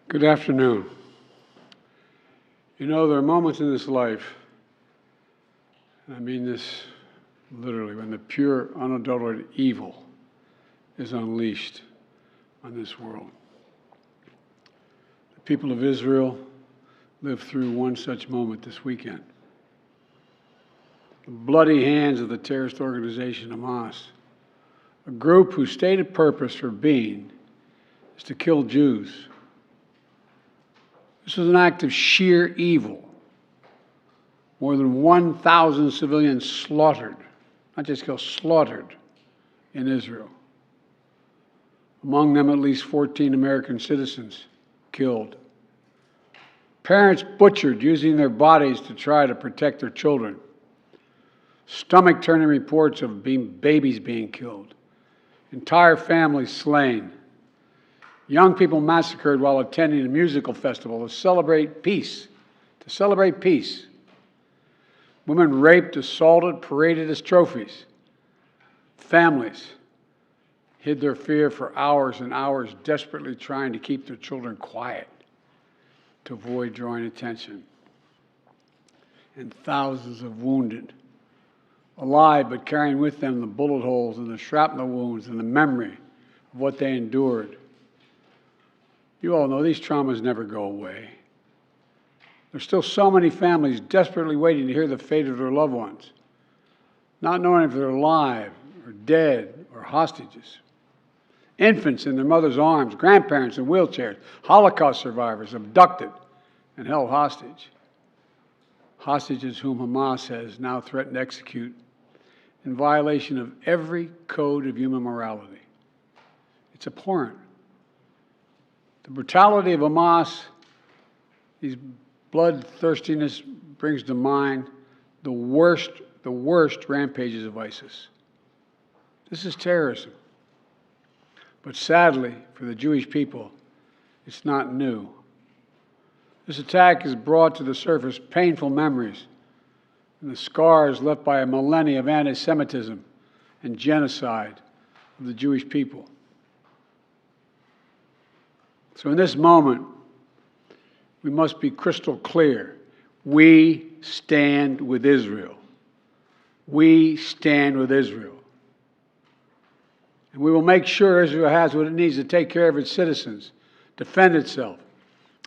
Good afternoon. You know, there are moments in this life, and I mean this literally, when the pure, unadulterated evil is unleashed on this world. The people of Israel lived through one such moment this weekend. The bloody hands of the terrorist organization Hamas, a group whose stated purpose for being is to kill Jews. This was an act of sheer evil. More than 1,000 civilians slaughtered, not just killed, slaughtered in Israel. Among them, at least 14 American citizens killed. Parents butchered, using their bodies to try to protect their children. Stomach-turning reports of babies being killed. Entire families slain. Young people massacred while attending a musical festival to celebrate peace. Women raped, assaulted, paraded as trophies. Families hid their fear for hours and hours, desperately trying to keep their children quiet to avoid drawing attention. And thousands of wounded, alive but carrying with them the bullet holes and the shrapnel wounds and the memory of what they endured. You all know these traumas never go away. There's still so many families desperately waiting to hear the fate of their loved ones, not knowing if they're alive or dead or hostages. Infants in their mother's arms, grandparents in wheelchairs, Holocaust survivors abducted and held hostage. Hostages whom Hamas has now threatened to execute in violation of every code of human morality. It's abhorrent. The brutality of Hamas, these bloodthirstiness brings to mind the worst rampages of ISIS. This is terrorism. But sadly, for the Jewish people, it's not new. This attack has brought to the surface painful memories and the scars left by a millennia of anti-Semitism and genocide of the Jewish people. So in this moment, we must be crystal clear. We stand with Israel. We stand with Israel. And we will make sure Israel has what it needs to take care of its citizens, defend itself,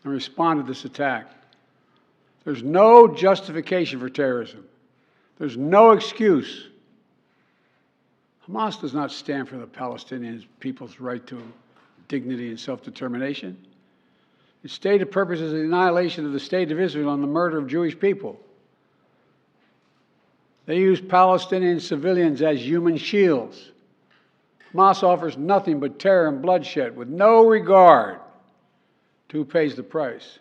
and respond to this attack. There's no justification for terrorism. There's no excuse. Hamas does not stand for the Palestinian people's right to dignity and self-determination. Its stated purpose is the annihilation of the state of Israel and the murder of Jewish people. They use Palestinian civilians as human shields. Hamas offers nothing but terror and bloodshed with no regard to who pays the price.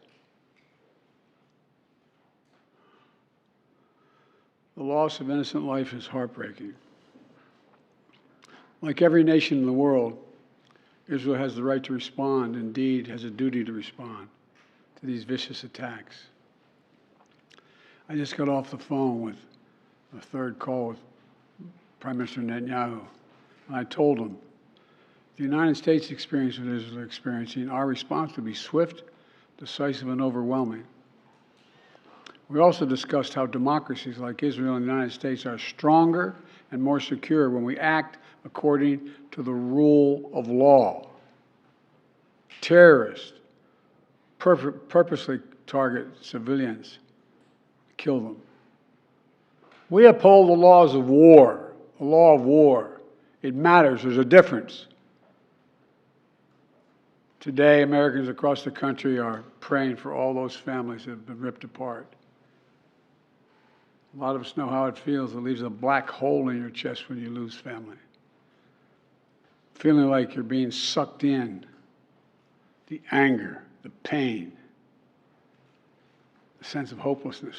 The loss of innocent life is heartbreaking. Like every nation in the world, Israel has the right to respond, indeed has a duty to respond to these vicious attacks. I just got off the phone with a third call with Prime Minister Netanyahu, and I told him, the United States experience what Israel is experiencing, our response would be swift, decisive, and overwhelming. We also discussed how democracies like Israel and the United States are stronger and more secure when we act according to the rule of law. Terrorists purposely target civilians, kill them. We uphold the laws of war, the law of war. It matters. There's a difference. Today, Americans across the country are praying for all those families that have been ripped apart. A lot of us know how it feels. It leaves a black hole in your chest when you lose family. Feeling like you're being sucked in. The anger, the pain, the sense of hopelessness.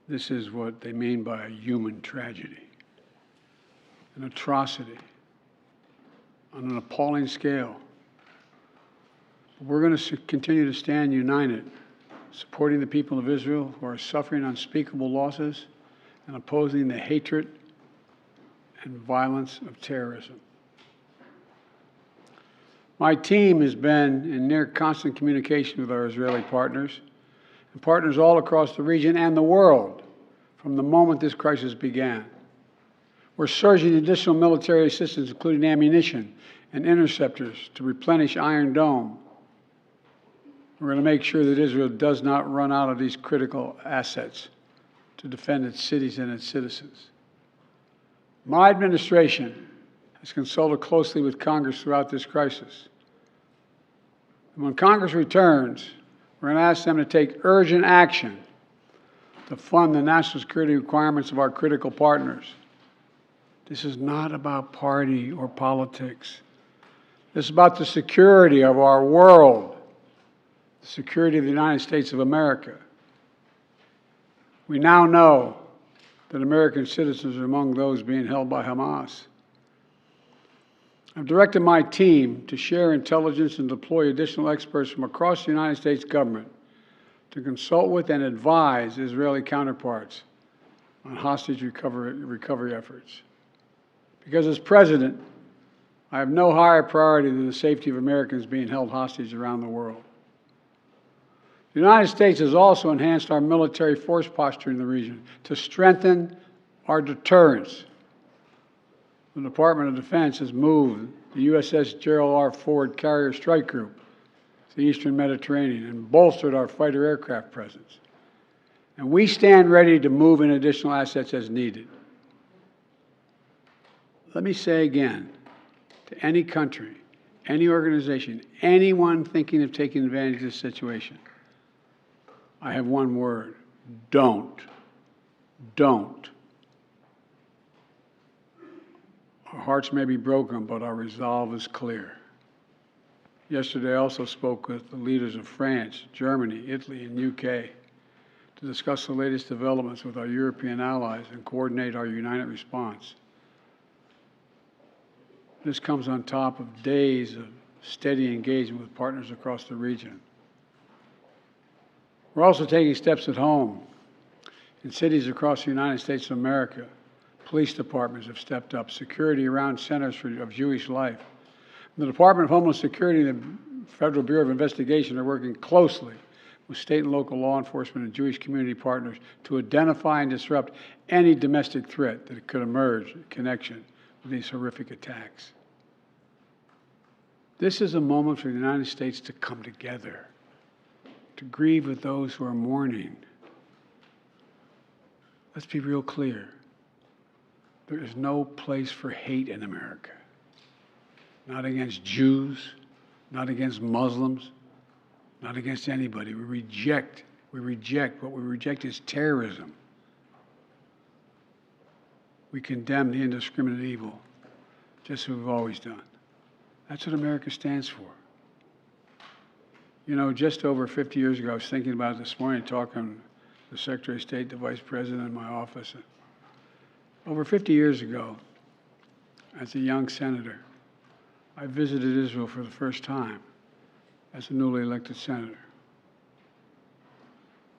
This is what they mean by a human tragedy, an atrocity on an appalling scale. But we're going to continue to stand united, supporting the people of Israel who are suffering unspeakable losses and opposing the hatred and violence of terrorism. My team has been in near constant communication with our Israeli partners and partners all across the region and the world from the moment this crisis began. We're surging additional military assistance, including ammunition and interceptors, to replenish Iron Dome. We're going to make sure that Israel does not run out of these critical assets to defend its cities and its citizens. My administration has consulted closely with Congress throughout this crisis. And when Congress returns, we're going to ask them to take urgent action to fund the national security requirements of our critical partners. This is not about party or politics. This is about the security of our world, the security of the United States of America. We now know that American citizens are among those being held by Hamas. I've directed my team to share intelligence and deploy additional experts from across the United States government to consult with and advise Israeli counterparts on hostage recovery efforts. Because as president, I have no higher priority than the safety of Americans being held hostage around the world. The United States has also enhanced our military force posture in the region to strengthen our deterrence. The Department of Defense has moved the USS Gerald R. Ford Carrier Strike Group to the Eastern Mediterranean and bolstered our fighter aircraft presence. And we stand ready to move in additional assets as needed. Let me say again, to any country, any organization, anyone thinking of taking advantage of this situation, I have one word: don't. Don't. Our hearts may be broken, but our resolve is clear. Yesterday, I also spoke with the leaders of France, Germany, Italy, and UK to discuss the latest developments with our European allies and coordinate our united response. This comes on top of days of steady engagement with partners across the region. We're also taking steps at home. In cities across the United States of America, police departments have stepped up. Security around centers of Jewish life. The Department of Homeland Security and the Federal Bureau of Investigation are working closely with state and local law enforcement and Jewish community partners to identify and disrupt any domestic threat that could emerge in connection with these horrific attacks. This is a moment for the United States to come together, to grieve with those who are mourning. Let's be real clear. There is no place for hate in America. Not against Jews, not against Muslims, not against anybody. We reject. What we reject is terrorism. We condemn the indiscriminate evil, just as we've always done. That's what America stands for. You know, just over 50 years ago, I was thinking about it this morning, talking to the Secretary of State, the Vice President in my office. Over 50 years ago, as a young senator, I visited Israel for the first time as a newly elected senator.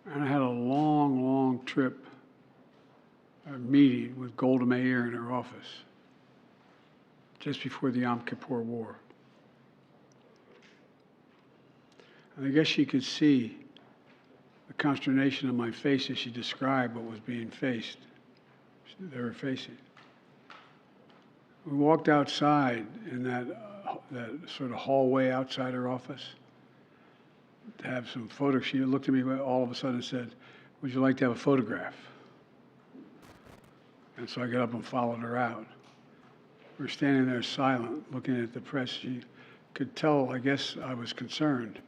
And I had a long, long trip, a meeting with Golda Meir in her office just before the Yom Kippur War. And I guess she could see the consternation on my face as she described what was being faced. They were facing. We walked outside in that sort of hallway outside her office to have some photos. She looked at me all of a sudden and said, "Would you like to have a photograph?" And so I got up and followed her out. We were standing there silent, looking at the press. She could tell, I guess, I was concerned.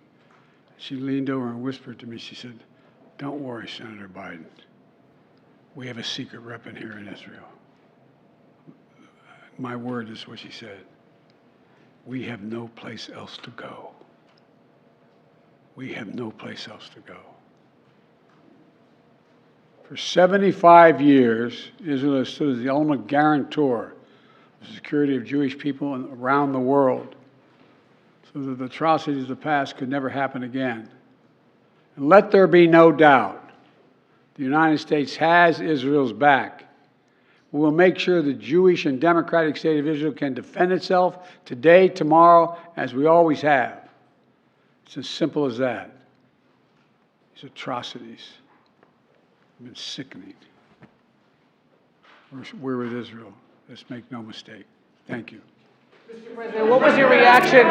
She leaned over and whispered to me, she said, "Don't worry, Senator Biden. We have a secret rep in here in Israel." My word is what she said. We have no place else to go. We have no place else to go. For 75 years, Israel has stood as the ultimate guarantor of the security of Jewish people around the world, so that the atrocities of the past could never happen again. And let there be no doubt, the United States has Israel's back. We will make sure the Jewish and democratic state of Israel can defend itself today, tomorrow, as we always have. It's as simple as that. These atrocities have been sickening. We're with Israel. Let's make no mistake. Thank you. Mr. President, what was your reaction?